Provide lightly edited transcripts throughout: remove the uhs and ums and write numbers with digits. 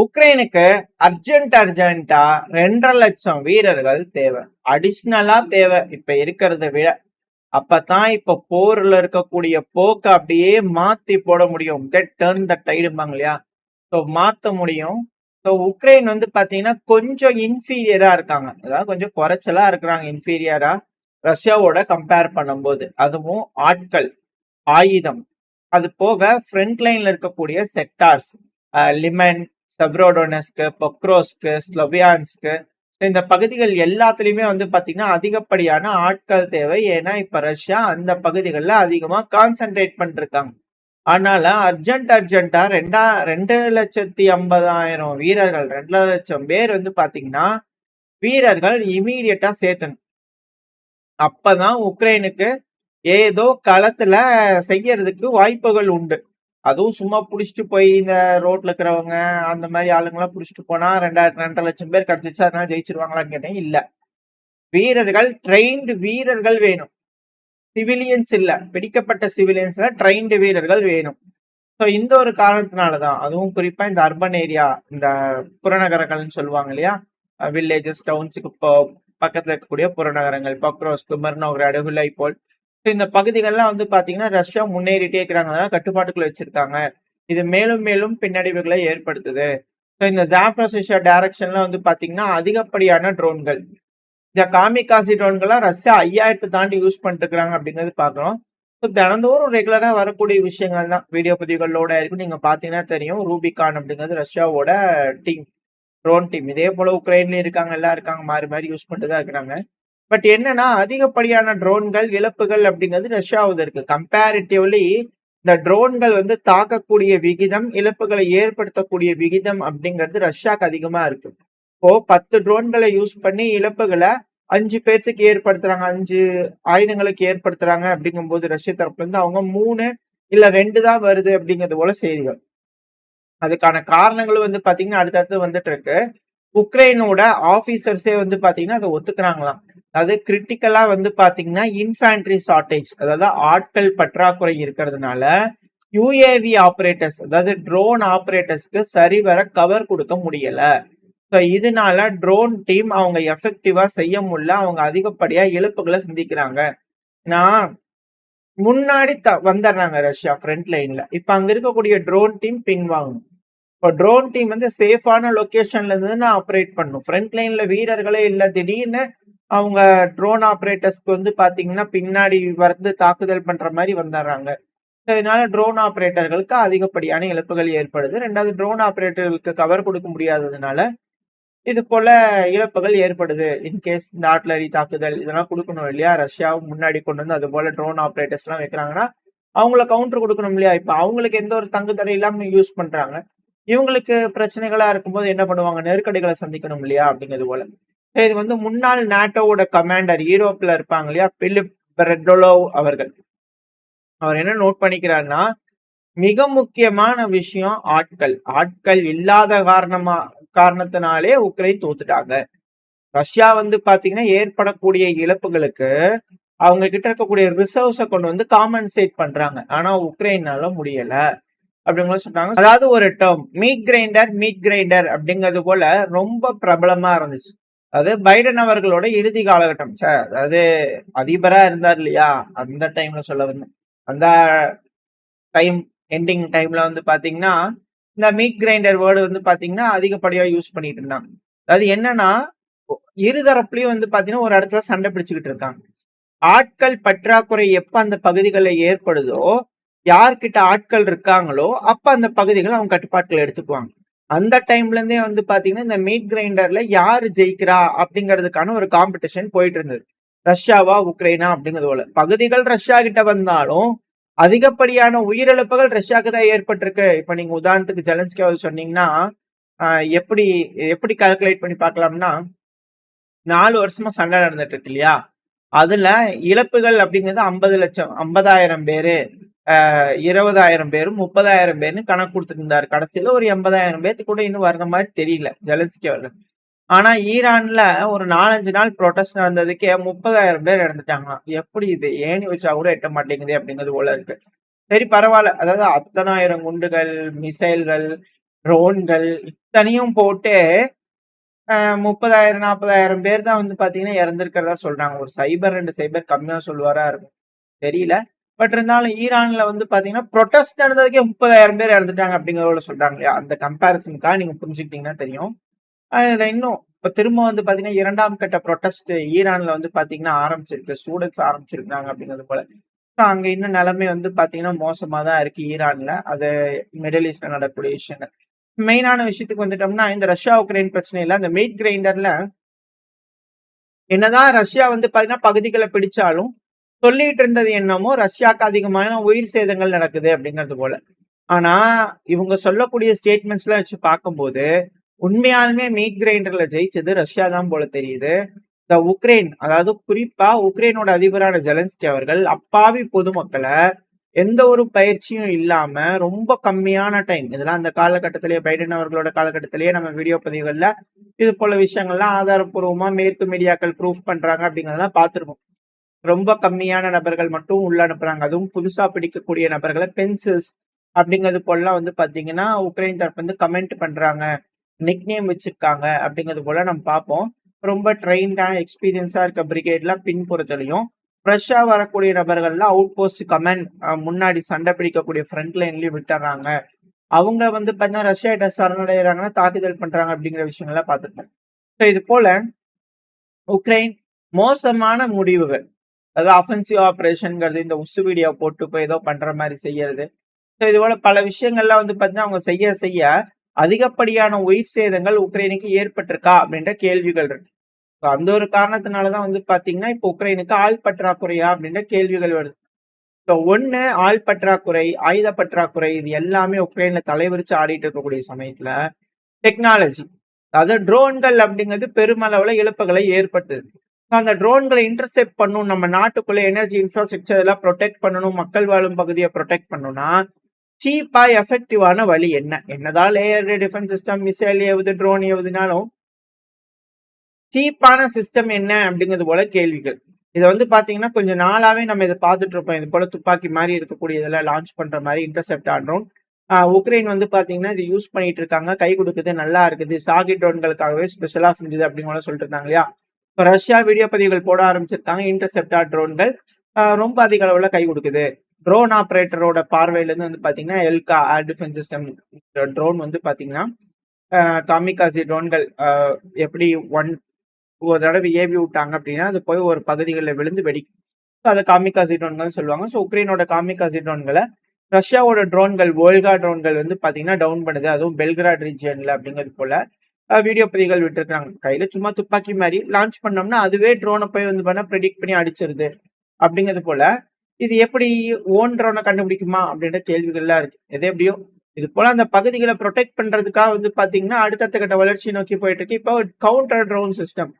உக்ரைனுக்கு அர்ஜென்டா 2.5 லட்சம் வீரர்கள் தேவை. அடிஷ்னலா தேவை இப்ப இருக்கிறத விட. அப்பதான் இப்ப போர்ல இருக்கக்கூடிய போக்க அப்படியே மாத்தி போட முடியும். டர்ன் த டைடும்பாங்க இல்லையா? ஸோ மாத்த முடியும். ஸோ உக்ரைன் வந்து பாத்தீங்கன்னா கொஞ்சம் இன்ஃபீரியரா இருக்காங்க. அதாவது கொஞ்சம் குறைச்சலா இருக்கிறாங்க இன்ஃபீரியரா ரஷ்யாவோட கம்பேர் பண்ணும்போது. அதுவும் ஆட்கள், ஆயுதம், அது போக ஃப்ரண்ட் லைன்ல இருக்கக்கூடிய செக்டார்ஸ், லிமன், செவ்ரோடோனஸ்க்கு, பொக்ரோஸ்க்கு, ஸ்லோவியான்ஸ்க்கு, இந்த பகுதிகள் எல்லாத்துலயுமே வந்து பாத்தீங்கன்னா அதிகப்படியான ஆட்கள் தேவை. ஏன்னா இப்ப ரஷ்யா அந்த பகுதிகளில் அதிகமா கான்சென்ட்ரேட் பண்ணிருக்காங்க. அதனால அர்ஜென்டா 2,50,000 வீரர்கள், 2,00,000 பேர் வந்து பாத்தீங்கன்னா வீரர்கள் இமீடியட்டா சேர்த்தணும். அப்பதான் உக்ரைனுக்கு ஏதோ களத்துல செய்யறதுக்கு வாய்ப்புகள் உண்டு. அதுவும் சும்மா புடிச்சிட்டு போய் இந்த ரோட்ல இருக்கிறவங்க அந்த மாதிரி ஆளுங்கெல்லாம் புடிச்சிட்டு போனா 2,500,000 பேர் கிடைச்சிச்சு அதனால ஜெயிச்சிருவாங்களான்னு கேட்டேன். இல்ல, வீரர்கள், ட்ரெயின்டு வீரர்கள் வேணும். சிவிலியன்ஸ் இல்ல, பிடிக்கப்பட்ட சிவிலியன்ஸ்ல ட்ரெயின்டு வீரர்கள் வேணும். ஸோ இந்த ஒரு காரணத்தினாலதான், அதுவும் குறிப்பா இந்த அர்பன் ஏரியா, இந்த புறநகரங்கள்னு சொல்லுவாங்க இல்லையா, வில்லேஜஸ், டவுன்ஸுக்கு பக்கத்துல இருக்கக்கூடிய புறநகரங்கள், பொக்ரோஸ்க், மெர்னோகிராடு, ஹுலைபோல், இந்த பகுதிகள்லாம் வந்து பாத்தீங்கன்னா ரஷ்யா முன்னேறிட்டே இருக்கிறாங்க. அதனால கட்டுப்பாட்டுக்குள்ள வச்சிருக்காங்க. இது மேலும் மேலும் பின்னடைவுகளை ஏற்படுத்துது. ஸோ இந்த ஜாப்ரோசிஷா டைரக்ஷன்ல வந்து பாத்தீங்கன்னா அதிகப்படியான ட்ரோன்கள், இந்த காமிகாசி ட்ரோன்கள்லாம் ரஷ்யா 5,000 தாண்டி யூஸ் பண்ணிட்டு இருக்கிறாங்க அப்படிங்கிறது பாக்குறோம். ஸோ தினந்தோறும் ரெகுலரா வரக்கூடிய விஷயங்கள் தான் வீடியோ பதிவுகளோட இருக்கும். நீங்க பாத்தீங்கன்னா தெரியும், ரூபிகான் அப்படிங்கிறது ரஷ்யாவோட டீம், ட்ரோன் டீம். இதே போல உக்ரைன்லயும் இருக்காங்க, எல்லாம் இருக்காங்க, மாறி மாறி யூஸ் பண்ணிட்டு தான் இருக்கிறாங்க. பட் என்னன்னா அதிகப்படியான ட்ரோன்கள் இழப்புகள் அப்படிங்கிறது ரஷ்யாவது இருக்கு. கம்பேரிட்டிவ்லி இந்த ட்ரோன்கள் வந்து தாக்கக்கூடிய விகிதம், இழப்புகளை ஏற்படுத்தக்கூடிய விகிதம் அப்படிங்கிறது ரஷ்யாவுக்கு அதிகமா இருக்கு. இப்போ 10 ட்ரோன்களை யூஸ் பண்ணி இழப்புகளை 5 பேர்த்துக்கு ஏற்படுத்துறாங்க, 5 ஆயுதங்களுக்கு ஏற்படுத்துறாங்க அப்படிங்கும் போது ரஷ்ய தரப்புல இருந்து அவங்க 3 இல்ல 2 தான் வருது அப்படிங்கிறது போல செய்திகள். அதுக்கான காரணங்களும் வந்து பாத்தீங்கன்னா அடுத்தடுத்து வந்துட்டு இருக்கு. உக்ரைனோட ஆபீசர்ஸே வந்து பாத்தீங்கன்னா அதை ஒத்துக்கிறாங்களாம். அதாவது கிரிட்டிக்கலா வந்து பாத்தீங்கன்னா இன்ஃபேண்ட்ரி ஷார்டேஜ், அதாவது ஆட்கள் பற்றாக்குறை இருக்கிறதுனால யூஏவி ஆபரேட்டர்ஸ், அதாவது ட்ரோன் ஆபரேட்டர்ஸ்க்கு சரிவர கவர் கொடுக்க முடியல. ஸோ இதனால ட்ரோன் டீம் அவங்க எஃபெக்டிவா செய்ய முடியல. அவங்க அதிகப்படியா இழப்புகளை சந்திக்கிறாங்க. நான் முன்னாடி வந்துடுறாங்க ரஷ்யா ஃப்ரண்ட் லைன்ல. இப்ப அங்க இருக்கக்கூடிய ட்ரோன் டீம் பின்வாங்கணும். இப்போ ட்ரோன் டீம் வந்து சேஃபான லொகேஷன்ல இருந்து ஆப்ரேட் பண்ணும். ஃப்ரண்ட் லைன்ல வீரர்களே இல்ல, திடீர்னு அவங்க ட்ரோன் ஆப்ரேட்டர்ஸ்க்கு வந்து பாத்தீங்கன்னா பின்னாடி வந்து தாக்குதல் பண்ற மாதிரி வந்துடுறாங்க. இதனால ட்ரோன் ஆப்ரேட்டர்களுக்கு அதிகப்படியான இழப்புகள் ஏற்படுது. ரெண்டாவது, ட்ரோன் ஆப்ரேட்டர்களுக்கு கவர் கொடுக்க முடியாததுனால இது போல இழப்புகள் ஏற்படுது. இன்கேஸ் இந்த ஆர்ட்லரி தாக்குதல் இதெல்லாம் கொடுக்கணும் இல்லையா, ரஷ்யாவும் முன்னாடி கொண்டு வந்து அது போல ட்ரோன் ஆப்ரேட்டர்ஸ் எல்லாம் வைக்கிறாங்கன்னா அவங்கள கவுண்டர் கொடுக்கணும் இல்லையா. இப்ப அவங்களுக்கு எந்த ஒரு தங்கு தடை இல்லாம யூஸ் பண்றாங்க. இவங்களுக்கு பிரச்சனைகளா இருக்கும்போது என்ன பண்ணுவாங்க, நெருக்கடிகளை சந்திக்கணும் இல்லையா அப்படிங்கிறது போல. இது வந்து முன்னாள் நாட்டோவோட கமாண்டர் யூரோப்ல இருப்பாங்க இல்லையா, பிலிப் பெரெடோலோவ் அவர்கள், அவர் என்ன நோட் பண்ணிக்கிறாருன்னா, மிக முக்கியமான விஷயம் ஆட்கள் இல்லாத காரணத்தினாலே உக்ரைன் தோத்துட்டாங்க. ரஷ்யா வந்து பாத்தீங்கன்னா ஏற்படக்கூடிய இழப்புகளுக்கு அவங்க கிட்ட இருக்கக்கூடிய ரிசர்வ்ஸை கொண்டு வந்து காம்பன்சேட் பண்றாங்க. ஆனா உக்ரைனால முடியல அப்படிங்கிற சொல்றாங்க. அதாவது ஒரு டேர்ம் மீட் கிரைண்டர் அப்படிங்கிறது போல ரொம்ப பிரபலமா இருந்துச்சு. அது பைடன் அவர்களோட இறுதி காலகட்டம், அதாவது அதிபரா இருந்தார் இல்லையா, அந்த டைம்ல சொல்ல வந்தேன். அந்த டைம் எண்டிங் டைம்ல வந்து பாத்தீங்கன்னா இந்த மீட் கிரைண்டர் வேர்டு வந்து பாத்தீங்கன்னா அதிகப்படியா யூஸ் பண்ணிட்டு இருந்தாங்க. அது என்னன்னா, இருதரப்புலயும் வந்து பாத்தீங்கன்னா ஒரு இடத்துல சண்டை பிடிச்சுக்கிட்டு இருக்காங்க. ஆட்கள் பற்றாக்குறை எப்ப அந்த பகுதிகளில் ஏற்படுதோ, யார்கிட்ட ஆட்கள் இருக்காங்களோ அப்ப அந்த பகுதிகளை அவங்க கட்டுப்பாட்டுல எடுத்துக்குவாங்க. அந்த டைம்ல இருந்தே வந்து பாத்தீங்கன்னா இந்த மீட் கிரைண்டர்ல யாரு ஜெயிக்கிறா அப்படிங்கிறதுக்கான ஒரு காம்படிஷன் போயிட்டு இருந்தது. ரஷ்யாவா உக்ரைனா அப்படிங்கிறது போல. பகுதிகள் ரஷ்யா கிட்ட வந்தாலும் அதிகப்படியான உயிரிழப்புகள் ரஷ்யாவுக்கு தான் ஏற்பட்டிருக்கு. இப்ப நீங்க உதாரணத்துக்கு ஜெலன்ஸ்கி அவர்கள் சொன்னீங்கன்னா எப்படி எப்படி கால்குலேட் பண்ணி பார்க்கலாம்னா, 4 வருஷமா சண்டை நடந்துட்டு இருக்கு இல்லையா, அதுல இழப்புகள் அப்படிங்கிறது 50,000 பேரு, 20,000 பேரும் 30,000 பேர்னு கணக்கு கொடுத்துட்டு இருந்தாரு. கடைசியில ஒரு 80,000 பேர்த்து கூட இன்னும் வர்ற மாதிரி தெரியல ஜெலன்ஸ்கி அவர்கள். ஆனா ஈரான்ல ஒரு 4-5 நாள் ப்ரொடெஸ்ட் நடந்ததுக்கே 30,000 பேர் இறந்துட்டாங்க. எப்படி இது ஏணி வச்சா கூட எட்ட மாட்டேங்குது அப்படிங்கிறது போல இருக்கு. சரி பரவாயில்ல, அதாவது அத்தனாயிரம் குண்டுகள், மிசைல்கள், ட்ரோன்கள் இத்தனையும் போட்டு 30,000 40,000 பேர் தான் வந்து பாத்தீங்கன்னா இறந்திருக்கிறதா சொல்றாங்க. ஒரு சைபர் 2 சைபர் கம்மியா சொல்லுவாரா இருக்கும் தெரியல. பட் இருந்தாலும் ஈரான்ல வந்து பாத்தீங்கன்னா ப்ரொட்டஸ்ட் நடந்ததுக்கே 30,000 பேர் இறந்துட்டாங்க அப்படிங்கிறத சொல்றாங்க இல்லையா? அந்த கம்பேரிசனுக்காக நீங்க புரிஞ்சுக்கிட்டீங்கன்னா தெரியும். அதுல இன்னும் இப்ப திரும்ப வந்து பாத்தீங்கன்னா 2ஆம் கட்ட ப்ரொட்டஸ்ட் ஈரான்ல வந்து பாத்தீங்கன்னா ஆரம்பிச்சிருக்கு. ஸ்டூடெண்ட்ஸ் ஆரம்பிச்சிருக்காங்க அப்படிங்கிறது போல. அங்க இன்னும் நிலைமை வந்து பாத்தீங்கன்னா மோசமா தான் இருக்கு ஈரான்ல. அது மிடில் ஈஸ்ட்ல நடக்கக்கூடிய விஷயங்கள். மெயினான விஷயத்துக்கு வந்துட்டோம்னா, இந்த ரஷ்யா உக்ரைன் பிரச்சனையில அந்த மீட் கிரைண்டர்ல என்னதான் ரஷ்யா வந்து பாத்தீங்கன்னா பகுதிகளை பிடிச்சாலும் சொல்லிட்டு இருந்தது என்னமோ ரஷ்யாவுக்கு அதிகமான உயிர் சேதங்கள் நடக்குது அப்படிங்கிறது போல. ஆனா இவங்க சொல்லக்கூடிய ஸ்டேட்மெண்ட்ஸ் எல்லாம் வச்சு பார்க்கும்போது உண்மையாலுமே மீட் கிரைண்டர்ல ஜெயிச்சது ரஷ்யா தான் போல தெரியுது. இந்த உக்ரைன், அதாவது குறிப்பா உக்ரைனோட அதிபரான ஜெலன்ஸ்கி அவர்கள் அப்பாவி பொதுமக்களை எந்த ஒரு பயிற்சியும் இல்லாம ரொம்ப கம்மியான டைம், இதெல்லாம் அந்த காலகட்டத்திலேயே பைடன் அவர்களோட காலகட்டத்திலேயே நம்ம வீடியோ பதிவுகள்ல இது போல விஷயங்கள்லாம் ஆதாரப்பூர்வமா மேற்கு மீடியாக்கள் ப்ரூஃப் பண்றாங்க அப்படிங்கறதெல்லாம் பார்த்திருக்கோம். ரொம்ப கம்மியான நபர்கள் மட்டும் உள்ள அனுப்புறாங்க. அதுவும் புதுசா பிடிக்கக்கூடிய நபர்களை பென்சில்ஸ் அப்படிங்கிறது போல வந்து பாத்தீங்கன்னா உக்ரைன் தரப்பு வந்து கமெண்ட் பண்றாங்க, நிக் நேம் வச்சிருக்காங்க அப்படிங்கிறது போல நம்ம பார்ப்போம். ரொம்ப ட்ரெயின்டான எக்ஸ்பீரியன்ஸா இருக்க பிரிகேட்லாம் பின்புறத்துலையும் ஃப்ரெஷ்ஷா வரக்கூடிய நபர்கள்லாம் அவுட் போஸ்ட் கமெண்ட் முன்னாடி சண்டை பிடிக்கக்கூடிய ஃப்ரண்ட் லைன்லயும் விட்டுறாங்க. அவங்க வந்து பார்த்தீங்கன்னா ரஷ்யாட்ட சரணடைகிறாங்கன்னா தாக்குதல் பண்றாங்க அப்படிங்கிற விஷயங்கள்லாம் பார்த்துருக்கோம். ஸோ இது போல உக்ரைன் மோசமான முடிவுகள், அதாவது அஃபென்சிவ் ஆபரேஷன்ங்கிறது இந்த உசு வீடியோ போட்டு போய் ஏதோ பண்ற மாதிரி செய்யறது. ஸோ இது போல பல விஷயங்கள்லாம் வந்து பார்த்தீங்கன்னா அவங்க செய்ய செய்ய அதிகப்படியான உயிர் சேதங்கள் உக்ரைனுக்கு ஏற்பட்டிருக்கா அப்படின்ற கேள்விகள் இருக்கு. அந்த ஒரு காரணத்தினாலதான் வந்து பாத்தீங்கன்னா இப்ப உக்ரைனுக்கு ஆள் பற்றாக்குறையா அப்படின்ற கேள்விகள் வருது. ஒண்ணு ஆள் பற்றாக்குறை, ஆயுத பற்றாக்குறை, இது எல்லாமே உக்ரைன்ல தலைவிரிச்சு ஆடிட்டு இருக்கக்கூடிய சமயத்துல டெக்னாலஜி, அதாவது ட்ரோன்கள் அப்படிங்கிறது பெருமளவுல இழப்புகளை ஏற்படுத்துது. அந்த ட்ரோன்களை இன்டர்செப்ட் பண்ணணும், நம்ம நாட்டுக்குள்ள எனர்ஜி இன்ஃப்ராஸ்ட்ரக்சர் எல்லாம் ப்ரொடெக்ட் பண்ணணும், மக்கள் வாழும் பகுதியை ப்ரொடெக்ட் பண்ணணும்னா சீப்பா எஃபெக்டிவான வழி என்ன? என்னதான் லேயர் டிஃபென்ஸ் சிஸ்டம், மிசைல் ஏவுது, ட்ரோன் ஏவுதுனாலும் சீப்பான சிஸ்டம் என்ன அப்படிங்கிறது போல கேள்விகள். இதை வந்து பாத்தீங்கன்னா கொஞ்சம் நாளாவே நம்ம இதை பார்த்துட்டு இருப்போம். இது போல துப்பாக்கி மாதிரி இருக்கக்கூடிய இதெல்லாம் லான்ச் பண்ற மாதிரி இன்டர்செப்ட் ட்ரோன் உக்ரைன் வந்து பாத்தீங்கன்னா இது யூஸ் பண்ணிட்டு இருக்காங்க, கை கொடுக்குது, நல்லா இருக்குது, சாகி ட்ரோன்களுக்காகவே ஸ்பெஷலா செஞ்சது அப்படிங்கிற சொல்லிட்டு இருந்தாங்க இல்லையா? இப்போ ரஷ்யா வீடியோ பதிவுகள் போட ஆரம்பிச்சிருக்காங்க. இன்டர்செப்டார் ட்ரோன்கள் ரொம்ப அதிக அளவுல கை கொடுக்குது. ட்ரோன் ஆப்ரேட்டரோட பார்வையில இருந்து வந்து பாத்தீங்கன்னா எல்கா ஏர் டிஃபென்ஸ் சிஸ்டம் ட்ரோன் வந்து பாத்தீங்கன்னா காமிகாசி ட்ரோன்கள் எப்படி ஒரு தடவை ஏவி விட்டாங்க அப்படின்னா அது போய் ஒரு பகுதிகளில் விழுந்து வெடிக்கும். அதை காமிகாசி ட்ரோன்கள் சொல்லுவாங்க. ஸோ உக்ரைனோட காமிகாசி ட்ரோன்களை ரஷ்யாவோட ட்ரோன்கள், வோல்கா ட்ரோன்கள் வந்து பாத்தீங்கன்னா டவுன் பண்ணுது. அதுவும் பெல்கிராட் ரீஜியன்ல அப்படிங்கிறது போல வீடியோ பதிவுகள் விட்டுருக்காங்க. கையில சும்மா துப்பாக்கி மாதிரி லான்ச் பண்ணோம்னா அதுவே ட்ரோனை போய் வந்து பண்ண ப்ரெடிக்ட் பண்ணி அடிச்சிருது அப்படிங்கிறது போல. இது எப்படி ஓன் ட்ரோனை கண்டுபிடிக்குமா அப்படின்ற கேள்விகள்லாம் இருக்கு. எது எப்படியோ இது போல அந்த பகுதிகளை ப்ரொடெக்ட் பண்றதுக்காக வந்து பாத்தீங்கன்னா அடுத்தடுத்த கட்ட வளர்ச்சி நோக்கி போயிட்டு இருக்கு. இப்போ counter drone system,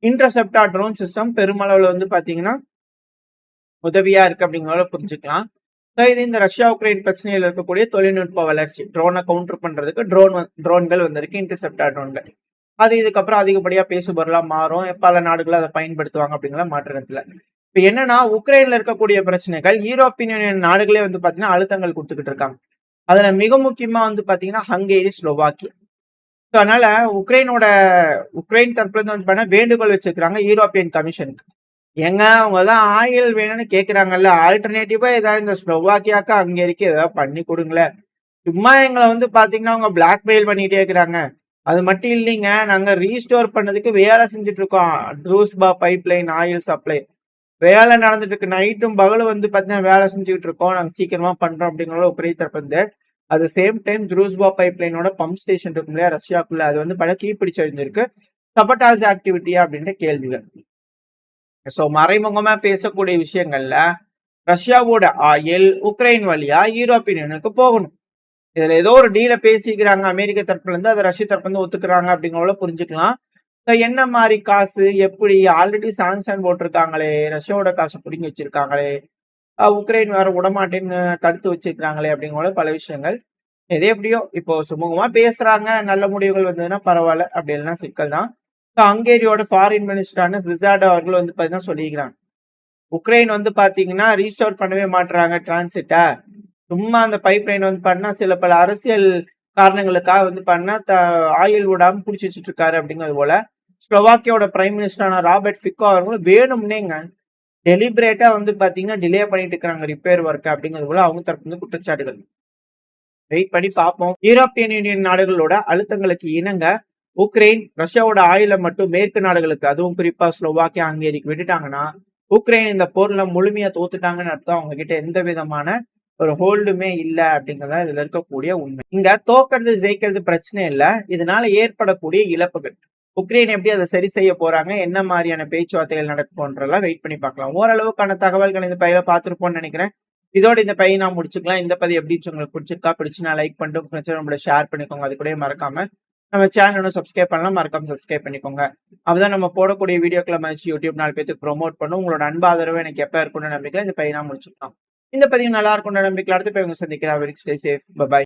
interceptor drone system பெருமளவுல வந்து பாத்தீங்கன்னா உதவியா இருக்கு அப்படிங்கிறத புரிஞ்சுக்கலாம். இது இந்த ரஷ்யா உக்ரைன் பிரச்சனையில் இருக்கக்கூடிய தொழில்நுட்ப வளர்ச்சி, ட்ரோனை கவுண்டர் பண்றதுக்கு ட்ரோன்கள் வந்திருக்கு, இன்டர்செப்டார் ட்ரோன்கள். அது இதுக்கப்புறம் அதிகப்படியா பேசுபொருளா மாறும், பல நாடுகளும் அதை பயன்படுத்துவாங்க அப்படிங்கிற மாற்றத்துல. இப்ப என்னன்னா உக்ரைன்ல இருக்கக்கூடிய பிரச்சனைகள் யூரோப்பியன் யூனியன் நாடுகளே வந்து பாத்தீங்கன்னா அழுத்தங்கள் கொடுத்துக்கிட்டு இருக்காங்க. அதுல மிக முக்கியமா வந்து பாத்தீங்கன்னா ஹங்கேரி, ஸ்லோவாக்கியா. அதனால உக்ரைன் தரப்புல இருந்து வந்து பண்ண வேண்டுகோள் வச்சிருக்காங்க யூரோப்பியன் கமிஷனுக்கு. ஏங்க அவங்கதான் ஆயில் வேணும்னு கேக்குறாங்கல்ல, ஆல்டர்னேட்டிவா ஏதாவது இந்த ஸ்லோவாக்கியாக்கா ஹங்கேரிக்கு ஏதாவது பண்ணி கொடுங்களேன். சும்மா எங்களை வந்து பாத்தீங்கன்னா அவங்க பிளாக்மெயில் பண்ணிட்டே இருக்கிறாங்க. அது மட்டும் இல்லைங்க, நாங்க ரீஸ்டோர் பண்ணதுக்கு வேலை செஞ்சுட்டு இருக்கோம். ட்ரூஸ்பா பைப்லைன் ஆயில் சப்ளை வேலை நடந்துட்டு இருக்கு. நைட்டும் பகலும் வந்து பாத்தீங்கன்னா வேலை செஞ்சுக்கிட்டு இருக்கோம், நாங்க சீக்கிரமா பண்றோம் அப்படிங்கிற உக்ரைன் தரப்பு வந்து. அது சேம் டைம் ட்ரூஸ்பா பைப்லைனோட பம்ப் ஸ்டேஷன் இருக்கும் இல்லையா ரஷ்யாக்குள்ள, அது வந்து பல தீப்பிடிச்சு அழிஞ்சிருக்கு. சபட்டாஸ் ஆக்டிவிட்டியா அப்படின்ற கேள்விகள். சோ மறைமுகமா பேசக்கூடிய விஷயங்கள்ல ரஷ்யாவோட ஆயில் உக்ரைன் வழியா யூரோப்பியன் யூனியனுக்கு போகணும். இதுல ஏதோ ஒரு டீல பேசிக்கிறாங்க அமெரிக்க தரப்புல இருந்து, அதை ரஷ்ய தரப்புல இருந்து ஒத்துக்கிறாங்க அப்படிங்கிறத புரிஞ்சுக்கலாம். என்ன மாதிரி காசு, எப்படி ஆல்ரெடி சாங்ஷன் போட்டிருக்காங்களே, ரஷ்யாவோட காசு பிடிங்கி வச்சிருக்காங்களே, உக்ரைன் வேற விடமாட்டேன்னு தடுத்து வச்சிருக்காங்களே அப்படிங்கிற பல விஷயங்கள். எதே எப்படியோ இப்போ சுமூகமா பேசுறாங்க, நல்ல முடிவுகள் வந்ததுன்னா பரவாயில்ல, அப்படி இல்லைன்னா சிக்கல் தான். ஹங்கேரியோட ஃபாரின் மினிஸ்டரான ஜிசாடோ அவர்கள் வந்து பாத்தீங்கன்னா சொல்லிக்கிறாங்க, உக்ரைன் வந்து பாத்தீங்கன்னா ரீஸ்டோர் பண்ணவே மாட்டாங்க டிரான்சிட்ட, சும்மா அந்த பைப் லைன் வந்து பண்ணா சில பல அரசியல் காரணங்களுக்காக வந்து பண்ண ஆயுள் விடாம புடிச்சு வச்சுட்டு இருக்காரு அப்படிங்கிறது போல ஸ்லோவாக்கியோட பிரைம் மினிஸ்டரான ராபர்ட் ஃபிக்கோ அவர்களும் வேணும்னேங்க டெலிபரேட்டா வந்து பாத்தீங்கன்னா டிலே பண்ணிட்டு இருக்காங்க ரிப்பேர் ஒர்க் அப்படிங்கிறது போல அவங்க தரப்பு வந்து குற்றச்சாட்டுகள். வெயிட் பண்ணி பார்ப்போம். யூரோப்பியன் யூனியன் நாடுகளோட அழுத்தங்களுக்கு இணங்க உக்ரைன் ரஷ்யாவோட ஆயுளை மட்டும் மேற்கு நாடுகளுக்கு, அதுவும் குறிப்பா ஸ்லோவாக்கியா ஹங்கேரிக்கு விட்டுட்டாங்கன்னா உக்ரைன் இந்த போர்ல முழுமையா தோத்துட்டாங்கன்னு அர்த்தம். அவங்க கிட்ட எந்த விதமான ஒரு ஹோல்டுமே இல்ல அப்படிங்கறத இதுல இருக்கக்கூடிய உண்மை. இங்க தோக்கிறது ஜெயிக்கிறது பிரச்சனை இல்ல, இதனால ஏற்படக்கூடிய இழப்புகள் உக்ரைன் எப்படி அதை சரி செய்ய போறாங்க, என்ன மாதிரியான பேச்சுவார்த்தைகள் நடக்கும்ன்றதெல்லாம் வெயிட் பண்ணி பார்க்கலாம். ஓரளவுக்கான தகவல்கள் இந்த பையில பார்த்துருப்போம்னு நினைக்கிறேன். இதோட இந்த பையன் நான் முடிச்சுக்கலாம். இந்த பதிவு எப்படி உங்களுக்கு பிடிச்சிருக்கா, பிடிச்சுனா லைக் பண்ணிட்டு உங்க ஃப்ரெண்ட்ஸ் நம்மளோட ஷேர் பண்ணிக்கோங்க. அது கூட மறக்காம நம்ம சேனல் சப்ஸ்கிரைப் பண்ணலாம், மறக்காம சப்ஸ்கிரைப் பண்ணிக்கோங்க. அப்பதான் நம்ம போடக்கூடிய வீடியோக்களை மதிச்சு யூடியூப் 4 பேருக்கு ப்ரொமோட் பண்ணும். உங்களோட அன்பு ஆதரவு எனக்கு எப்ப இருக்கும்னு நம்பிக்கல இந்த பையனா முடிச்சுக்கலாம். இந்த பதிவு நல்லா இருக்கும்னு நம்பிக்கல அடுத்த போய் உங்க சந்திக்கிறேன். Stay safe. பை.